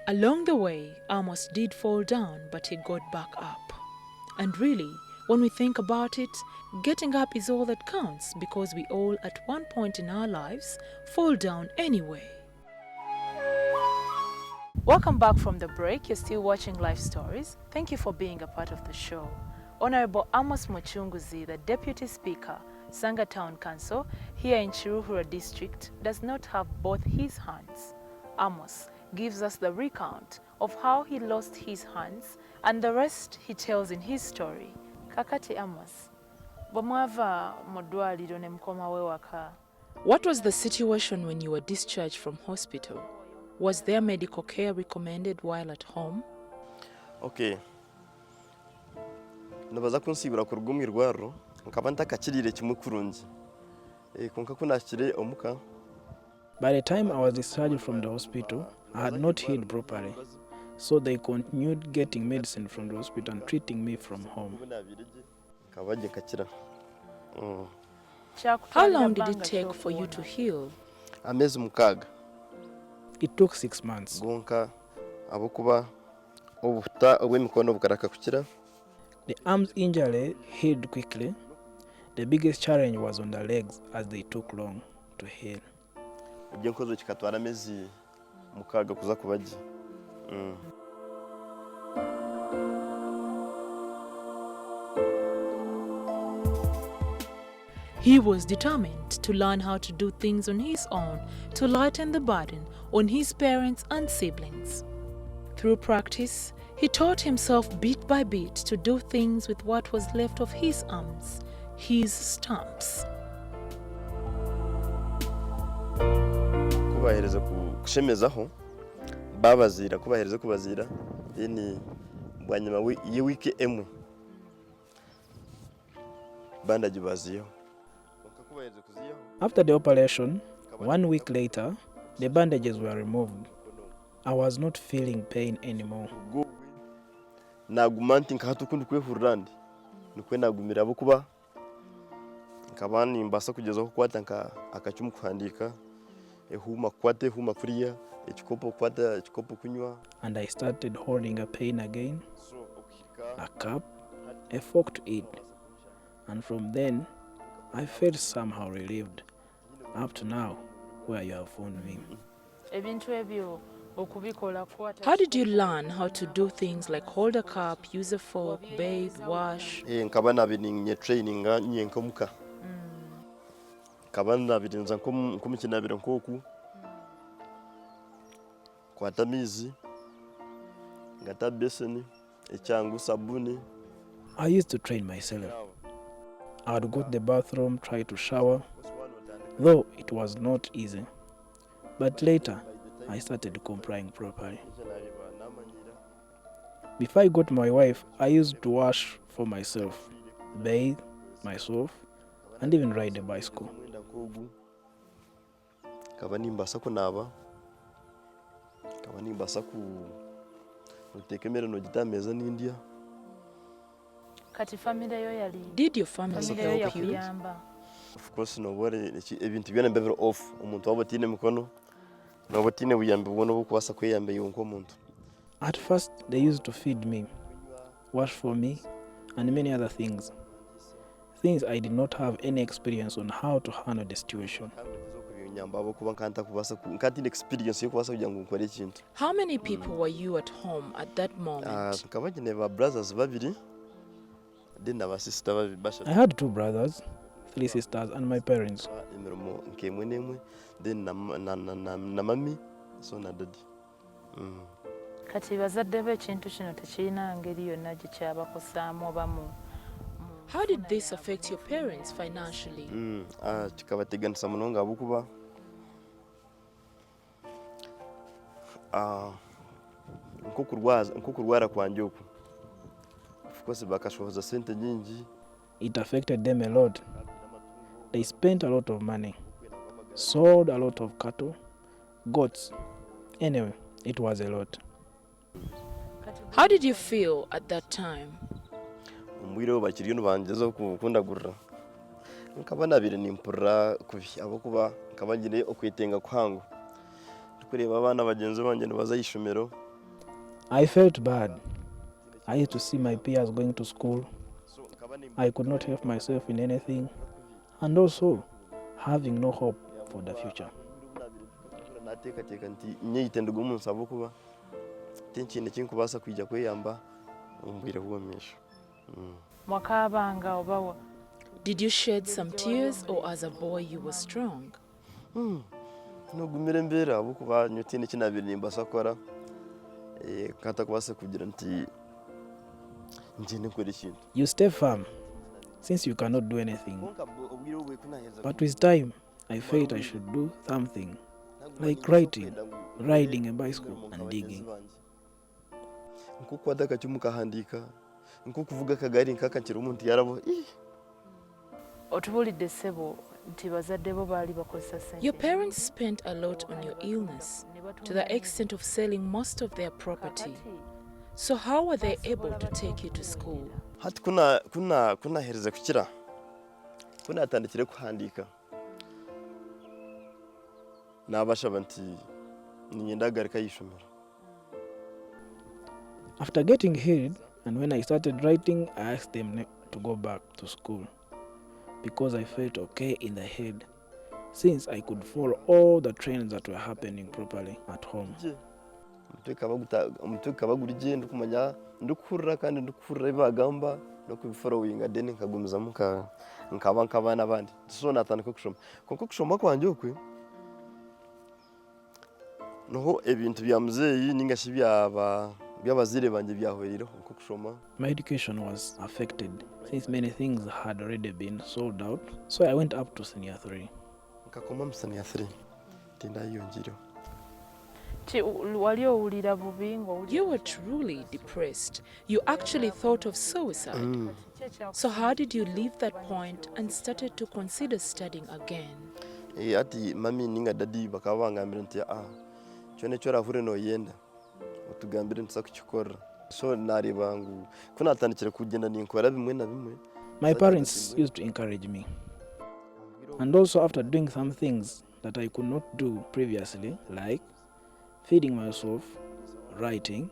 Along the way, Amos did fall down, but he got back up. And really, when we think about it, getting up is all that counts because we all at one point in our lives fall down anyway. Welcome back from the break. You're still watching Life Stories. Thank you for being a part of the show. Honorable Amos Mucunguzi, the Deputy Speaker, Sanga Town Council, here in Chiruhura District, does not have both his hands. Amos gives us the recount of how he lost his hands, and the rest he tells in his story. Kakati Amos, bwamwava mu ddwaliro ne mukomawo ewaka. What was the situation when you were discharged from hospital? Was there medical care recommended while at home? Okay. Nabaza kunsibira ku rugumi rwaro nkaba ntakakirire kimwe kurungi. Konka kunakire omuka. By the time I was discharged from the hospital, I had not healed properly, so they continued getting medicine from the hospital and treating me from home. How long did it take for you to heal? Amezi mukaga. It took 6 months. Gonka abokuba obuta obw'emikono bukaraka kukira. The arms injury healed quickly. The biggest challenge was on the legs as they took long to heal. Ibyenkozo kikatwara amezi mukaga kuza kubaji. He was determined to learn how to do things on his own to lighten the burden on his parents and siblings. Through practice, he taught himself bit by bit to do things with what was left of his arms, his stumps. Kubahereza kushemezaho babazira kubahereza kubazira yeni bwanyuma y'ewiki emwe bandage baziyo. After the operation, 1 week later, the bandages were removed. I was not feeling pain anymore. Nagumanti nkahatukundi kwehurandi nikwe nagumira abo kuba nkabani mbasa kugeza ko kwata nka akacumu kuhandika ehuma kwate huma kuriya ekikopo kwata ekikopo kunywa. And I started holding a pain again, a cup, a fork to eat. And from then, I felt somehow relieved, up to now, where you have found me. How did you learn how to do things like hold a cup, use a fork, bathe, wash? Nkabana bininye training nyenkomuka. Kabana birinza nkomukinabira nkoku. Kwata mizi. Ngata beseni, ecyangu sabuni. I used to train myself. I would go to the bathroom, try to shower, though it was not easy. But later, I started complying properly. Before I got my wife, I used to wash for myself, bathe myself, and even ride a bicycle. Kabani mbasa kunaba. Kabani mbasa kutekemera no gitameza n'India. Did your family help you? Of course, no worry. Ebintu byana bever off. Umuntu wabotine mukono. Nobotine buyambe ubona bukwasa kweyambe yonko umuntu. At first, they used to feed me, wash for me, and many other things. Things I did not have any experience on how to handle the situation. How many people were you at home at that moment? I had 2 brothers, 3 sisters, and my parents. How did this affect your parents financially? It affected them a lot. They spent a lot of money, sold a lot of cattle, goats. Anyway, it was a lot. How did you feel at that time? nkabana bire nimpura kubi abakuba nkabagire okwetenga kwangu tukureba abana bagenzi banje bazayishomero I felt bad. I used to see my peers going to school. I could not help myself in anything, and also having no hope for the future. nateekateeka nti nyeeyite ndugumu nsaba kuba tinkiine kinkubasa kwijja kweyamba omu bwire bw'omumaisho. Mwakaabanga oba Did you shed some tears, or as a boy you were strong? Nogumira embeera habwokuba nyo tiine kinaabire nimbasa kukora katakubasa kugira nti ngyende nkore ekintu. You stay firm since you cannot do anything. But with time, I felt I should do something, like writing, riding a bicycle, and digging. Nkukwata akacumu kahandiika, nkukuvuga akagaari nkakankira omuntu yarabo. otubulidde ssebo nti bazadde bo baali bakozesa ssente. Your parents spent a lot on your illness, to the extent of selling most of their property. So how were they able to take you to school? Hati kunahereza kukira kunatandikire kuhandiika nabashaba nti ninyenda kugaruka y'ishomero. After getting healed, and when I started writing, I asked them to go back to school because I felt okay in the head, since I could follow all the trends that were happening properly at home. Omutwe kabagurije ndikumanya ndikuhurira kandi ndikuhurira ibagamba no kubiforowinga then nkagumizamu nkaba nk'abaana abandi so natandika kushoma konko kushoma kwanje okwe noho ebintu bya muzeyi ningashi by'abazire banje byahuriraho konko kushoma. My education was affected since many things had already been sold out, so I went up to senior 3. Nkakoma mu senior 3 tindayongireho. Wali owulira bubi ng'owulira. You were truly depressed. You actually thought of suicide. So how did you leave that point and started to consider studying again? Ati mami ninga dadi bakaba bangambira nti cyone cyo rahure no yenda utugambire ntsa kukikora so nareba ngu kunatandikira kugenda ninkora bimwe na bimwe. My parents used to encourage me, and also after doing some things that I could not do previously, like feeding myself, writing,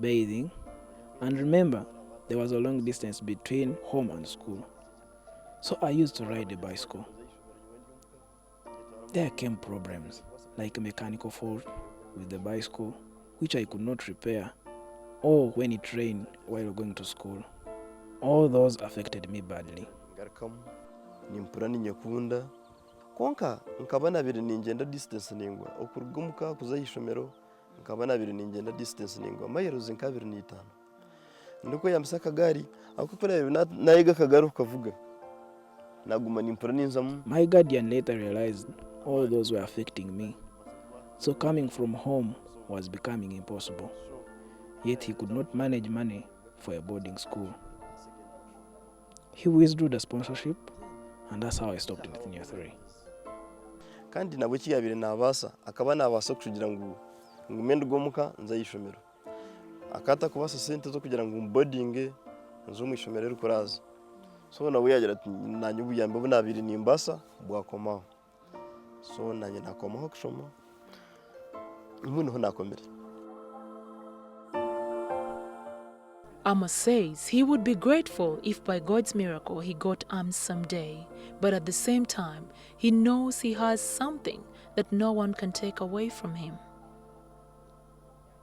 bathing, and remember, there was a long distance between home and school. So I used to ride a bicycle. There came problems, like a mechanical fault with the bicycle, which I could not repair, or when it rained while going to school. All those affected me badly. Nimpura ninyakunda konka nkaba nabiri ningenda distance ningwa okurugumuka kuzayishomero nkaba nabiri ningenda distance ningwa mayiruzi nkabiri n'itano ndiko yamsaka gari akukora nayiga kagaru kavuga naguma nimpura ninzamu. My guardian later realized all those were affecting me, so coming from home was becoming impossible. Yet he could not manage money for a boarding school. He withdrew the sponsorship, and that's how I stopped in senior 3. Kandi nabwe kiyabire nabasa akaba nabasa kugira ngo ngumende gomuka nzayishomero akata kubasa sente zo kugira ngo boarding nzo mu ishomero rikuraza so nawe yagira ati nanyubu yambe bunabiri nimbasa bwakomaho so nanye nakomaho kushoma umuntu nakomere. Amos says he would be grateful if by God's miracle he got arms someday, but at the same time, he knows he has something that no one can take away from him.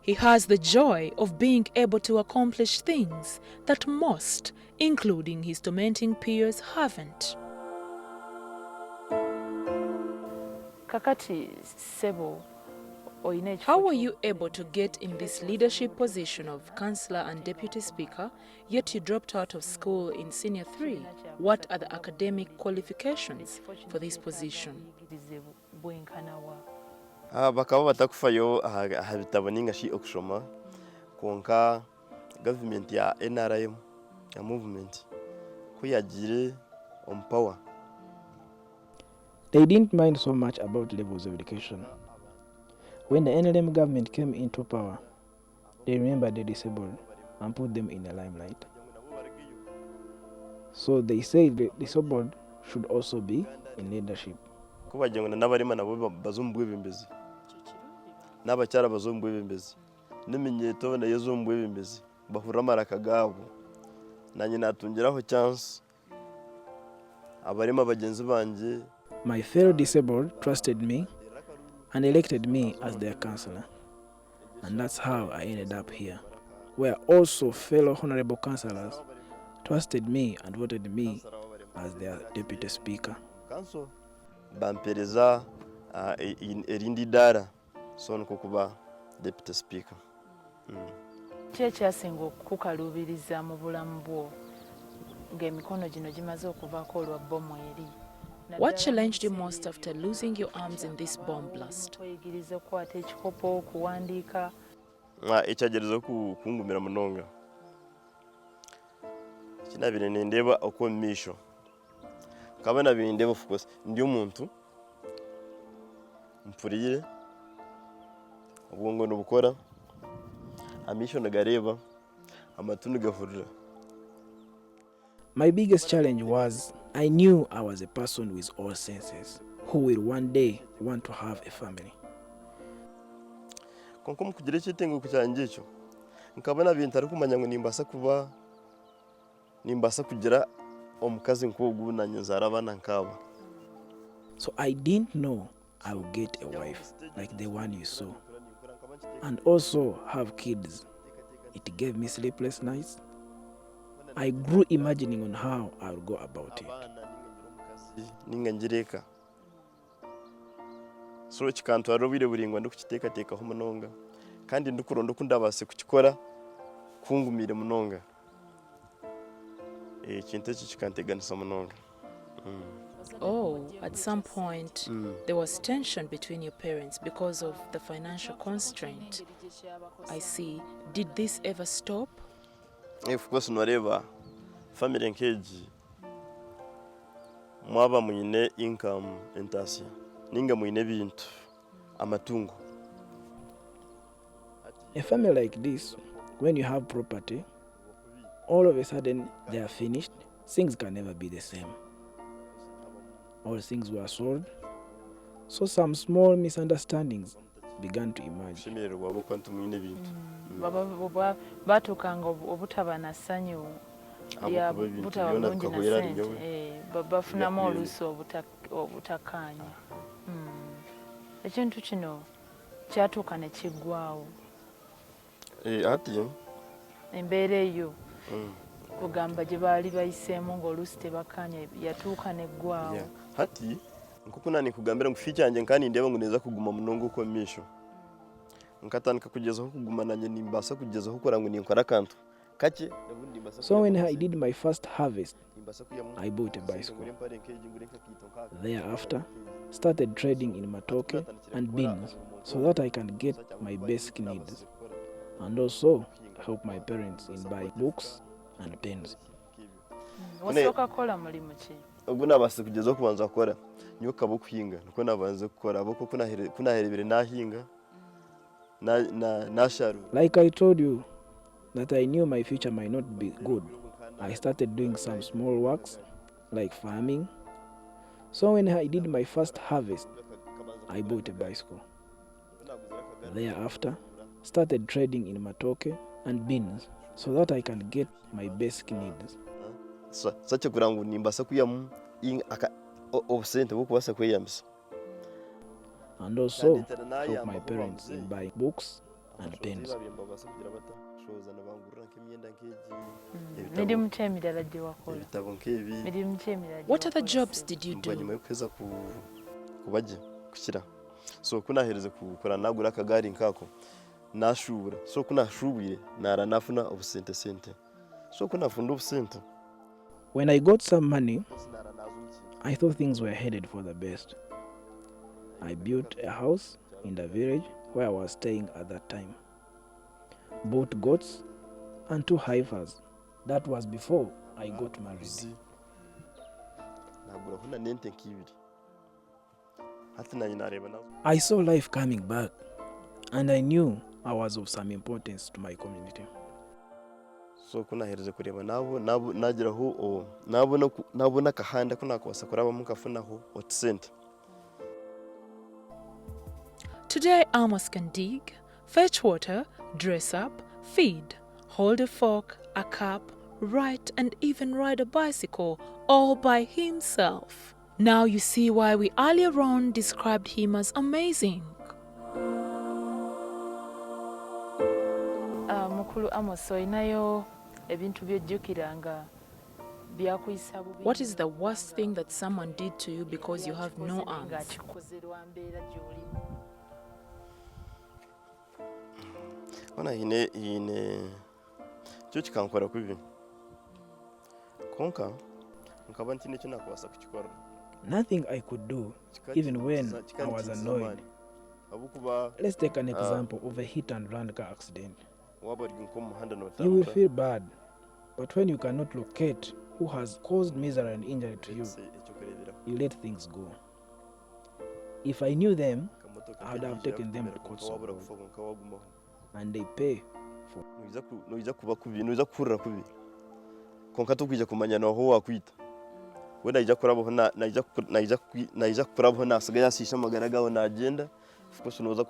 He has the joy of being able to accomplish things that most, including his tormenting peers, haven't. Kakati Sebo, how were you able to get in this leadership position of Councillor and Deputy Speaker, yet you dropped out of school in Senior 3? What are the academic qualifications for this position? Bakaba batakufayo habitabo ningashi okushoma konka government ya NRM ya movement kuyagire on power. They didn't mind so much about levels of education. When the NLM government came into power, they remembered the disabled and put them in the limelight. So they said the disabled should also be in leadership. Kubajenga n'abarima nabo bazombwe bembezi n'abacyara bazombwe bembezi n'iminyeto nayezo mbwe bimeze bahura maraka gabo nanye natungiraho chance abarema bagenzi banje. My fellow disabled trusted me and elected me as their counselor. And that's how I ended up here, where also fellow honorable councillors trusted me and voted me as their deputy speaker. Council bampereza erindi dara so nko kuba deputy speaker. Kye kyasinga okukalubiriza mu bulamu bwo ng'emikono gino gimaze okuvaako olwa bbomu eri? What challenged you most after losing your arms in this bomb blast? Kweyigiriza okukwata ekikopo, okuwandiika. Ekyagereza kungumira munonga kinabire nindeeba okwo misho kaba nabire nindeeba of course ndi omuntu mpurire obwongo nobukora amisho nagareba amatu nigahurira. My biggest challenge was I knew I was a person with all senses who will one day want to have a family. Konko mukugira ekitenguko kyanje ekyo nkabona bintu ari kumanya ngo nimbasa kugira omukazi nk'ogu nanye nzara abana nkaba. So I didn't know I would get a wife like the one you saw and also have kids. It gave me sleepless nights. I grew imagining on how I would go about it. Ninga njireka so kikantwara obwire buringwa ndukukiteekateekaho munonga kandi ndukuronda okundabase kukikora kungumire munonga ekintu eki kikanteganisa munonga. Oh, at some point, there was tension between your parents because of the financial constraint. I see. Did this ever stop? Of course, noreba family nkeji mwaba mwine income entasi ninga mwine bintu amatungo. A family like this, when you have property, all of a sudden they are finished, things can never be the same. All things were sold, so some small misunderstandings began to emerge. Batukanga obutaba na ssanyu ya butaba bulungi na sente bafunamu oluusi obutakkaanya. Ekintu kino kyatuuka ne kiggwawo. Ati embeera eyo kugamba gye baali bayiseemu ng'oluusi tebakkaanya yatuuka neggwawo. Hati nkukuna nikugambira ngu fikyanje nkani ndeba ngu neza kuguma munongo ko misho nkatandika kugezaho kuguma nanye nimbasa kugezaho kukora ngu ninkora kantu kake. So when I did my first harvest, I bought a bicycle. Thereafter, started trading in matoke and beans so that I can get my basic needs and also help my parents in buying books and pens. Wasooka kola mulimu ki? Ubwo nabase kugezaho kubanza gukora nyoka bo kuhinga niko nabanze gukora aboko kunaherebere nahinga na sharu. Like I told you that I knew my future might not be good, I started doing some small works like farming. So when I did my first harvest, I bought a bicycle. Thereafter, started trading in matoke and beans so that I can get my basic needs. Such a ground nimbasa kuyamu in obsent wasa kuyams. And also help my parents in buying books and pens. What other jobs did you do? So kunahereze kukora nagura akagari nkako nashubura so kunashubire nara nafuna obusente sente so kunafunda obusente. When I got some money, I thought things were headed for the best. I built a house in the village where I was staying at that time. Bought goats and 2 heifers. That was before I got married. I saw life coming back and I knew I was of some importance to my community. So kunahereze kureba nabo nagiraho nabona kahanda kunakwasa kuraba mukafunaho otsente. Today, Amos can dig, fetch water, dress up, feed, hold a fork, a cup, write, and even ride a bicycle, all by himself. Now you see why we earlier on described him as amazing. Mukulu Amos, oyinayo ebintu by'ojjukiranga byakuyisa bubi. What is the worst thing that someone did to you because you have no arms? Ng'akikoze lwa mbeera gy'olimu. Ona hine cyo kikankora kubi konka nkaba ntine cyo nakwasa kukikora. Nothing I could do, even when I was annoyed. Let's take an example of a hit and run car accident. You will feel bad, but when you cannot locate who has caused misery and injury to you, you let things go. If I knew them, I would have taken them to court so good. And they pay for noiza kuba kubi noiza kurra kubi konka tukwijja kumanya no ho wakwita we naija kurabo naija kurabo nasiga yasisha magana gawo na agenda of course noza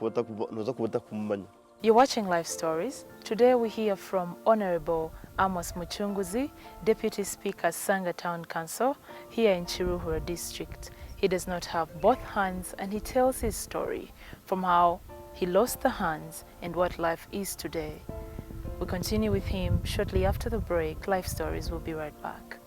kubata kumanya. You're watching Life Stories. Today we hear from Honorable Amos Mucunguzi, Deputy Speaker, Sanga Town Council, here in Chiruhura District. He does not have both hands and he tells his story from how he lost the hands and what life is today. We continue with him shortly after the break. Life Stories will be right back.